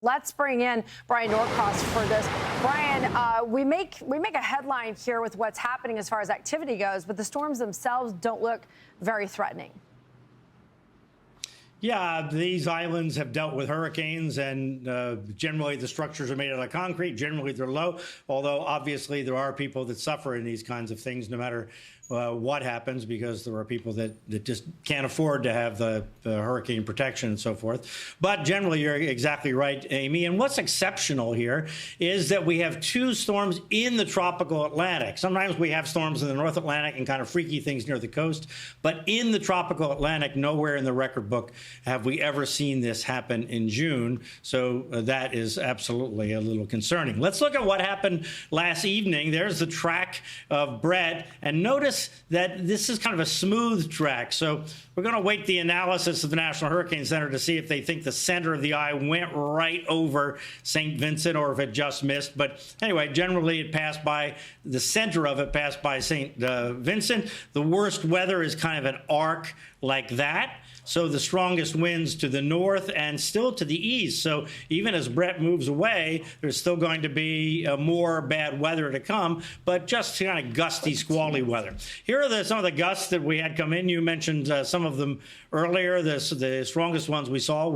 Let's bring in Brian Norcross for this. Brian, we make a headline here with what's happening as far as activity goes, but the storms themselves don't look very threatening. Yeah, these islands have dealt with hurricanes, and generally the structures are made out of concrete. Generally, they're low, although obviously there are people that suffer in these kinds of things no matter what happens, because there are people that just can't afford to have the hurricane protection and so forth. But generally, you're exactly right, Amy. And what's exceptional here is that we have two storms in the tropical Atlantic. Sometimes we have storms in the North Atlantic and kind of freaky things near the coast. But in the tropical Atlantic, nowhere in the record book have we ever seen this happen in June. So that is absolutely a little concerning. Let's look at what happened last evening. There's the track of Bret. And notice that this is kind of a smooth track. So we're going to wait the analysis of the National Hurricane Center to see if they think the center of the eye went right over St. Vincent or if it just missed. But anyway, generally it passed by, the center of it passed by St. Vincent. The worst weather is kind of an arc like that. So the strongest winds to the north and still to the east. So even as Bret moves away, there's still going to be more bad weather to come, but just kind of gusty, squally weather. Here are some of the gusts that we had come in. You mentioned some of them earlier. The strongest ones we saw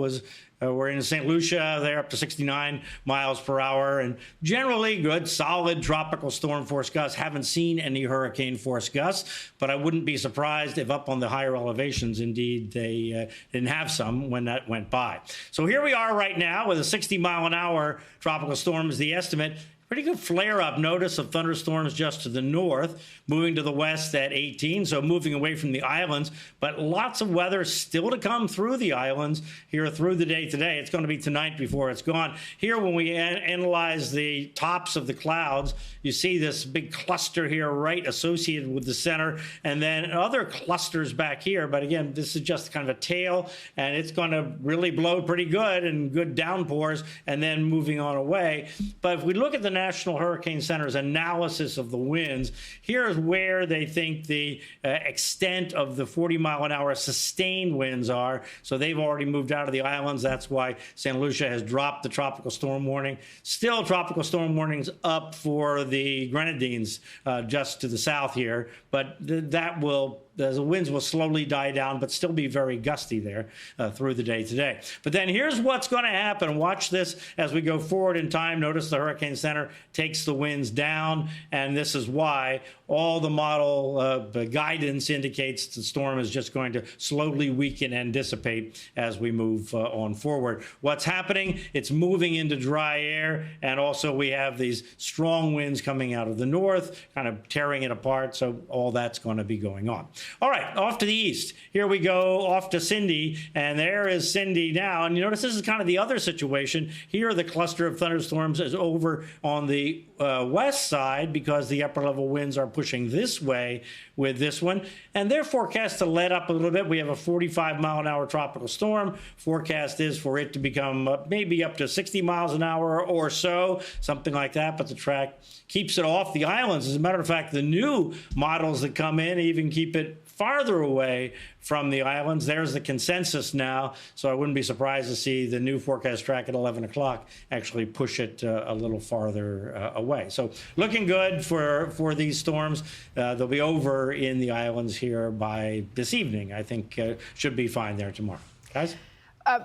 were in St. Lucia. They're up to 69 miles per hour, and generally good, solid tropical storm force gusts. Haven't seen any hurricane force gusts, but I wouldn't be surprised if up on the higher elevations, indeed, they didn't have some when that went by. So here we are right now with a 60-mile-an-hour tropical storm is the estimate. Pretty good flare-up notice of thunderstorms just to the north, moving to the west at 18, so moving away from the islands, but lots of weather still to come through the islands here through the day today. It's going to be tonight before it's gone. Here, when we analyze the tops of the clouds, you see this big cluster here right associated with the center, and then other clusters back here. But again, this is just kind of a tail, and it's going to really blow pretty good and good downpours, and then moving on away. But if we look at the National Hurricane Center's analysis of the winds, here's where they think the extent of the 40-mile-an-hour sustained winds are. So they've already moved out of the islands. That's why St. Lucia has dropped the tropical storm warning. Still tropical storm warnings up for the Grenadines just to the south here, but the winds will slowly die down, but still be very gusty there through the day today. But then here's what's going to happen. Watch this as we go forward in time. Notice the Hurricane Center takes the winds down, and this is why all the model guidance indicates the storm is just going to slowly weaken and dissipate as we move on forward. What's happening? It's moving into dry air, and also we have these strong winds coming out of the north, kind of tearing it apart, so all that's going to be going on. All right, off to the east. Here we go off to Cindy, and there is Cindy now. And you notice this is kind of the other situation. Here, the cluster of thunderstorms is over on the west side because the upper level winds are pushing this way with this one. And they're forecast to let up a little bit. We have a 45-mile-an-hour tropical storm. Forecast is for it to become maybe up to 60 miles an hour or so, something like that. But the track keeps it off the islands. As a matter of fact, the new models that come in even keep it farther away from the islands. There's the consensus now, so I wouldn't be surprised to see the new forecast track at 11 o'clock actually push it a little farther away. So looking good for these storms. They'll be over in the islands here by this evening. I think should be fine there tomorrow. Guys?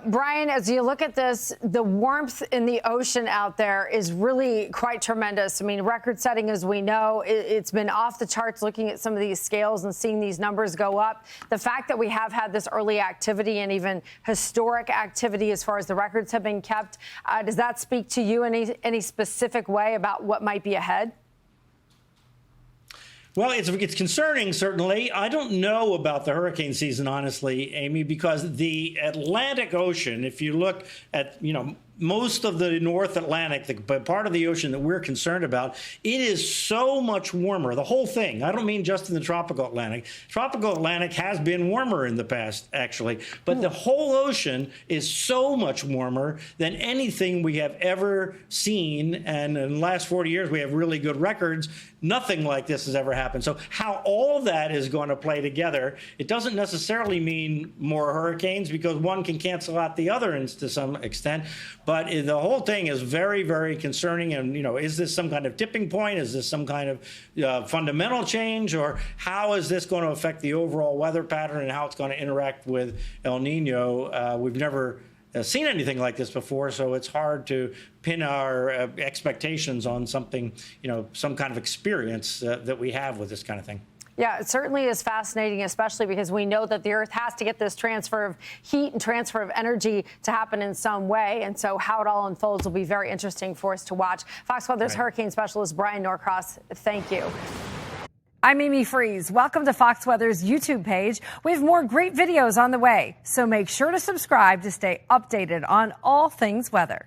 Brian, as you look at this, the warmth in the ocean out there is really quite tremendous. I mean, record-setting, as we know, it's been off the charts looking at some of these scales and seeing these numbers go up. The fact that we have had this early activity and even historic activity as far as the records have been kept, does that speak to you in any specific way about what might be ahead? Well, it's concerning, certainly. I don't know about the hurricane season, honestly, Amy, because the Atlantic Ocean, if you look at, most of the North Atlantic, the part of the ocean that we're concerned about, it is so much warmer. The whole thing. I don't mean just in the tropical Atlantic. Tropical Atlantic has been warmer in the past, actually. But the whole ocean is so much warmer than anything we have ever seen. And in the last 40 years, we have really good records. Nothing like this has ever happened happen. So how all that is going to play together, it doesn't necessarily mean more hurricanes, because one can cancel out the other to some extent. But the whole thing is very, very concerning. And, is this some kind of tipping point? Is this some kind of fundamental change? Or how is this going to affect the overall weather pattern and how it's going to interact with El Nino? We've never seen anything like this before, so it's hard to pin our expectations on something, some kind of experience that we have with this kind of thing. Yeah, it certainly is fascinating, especially because we know that the Earth has to get this transfer of heat and transfer of energy to happen in some way. And so how it all unfolds will be very interesting for us to watch. Fox Weather's hurricane specialist Brian Norcross, thank you. I'm Amy Freeze. Welcome to Fox Weather's YouTube page. We have more great videos on the way, so make sure to subscribe to stay updated on all things weather.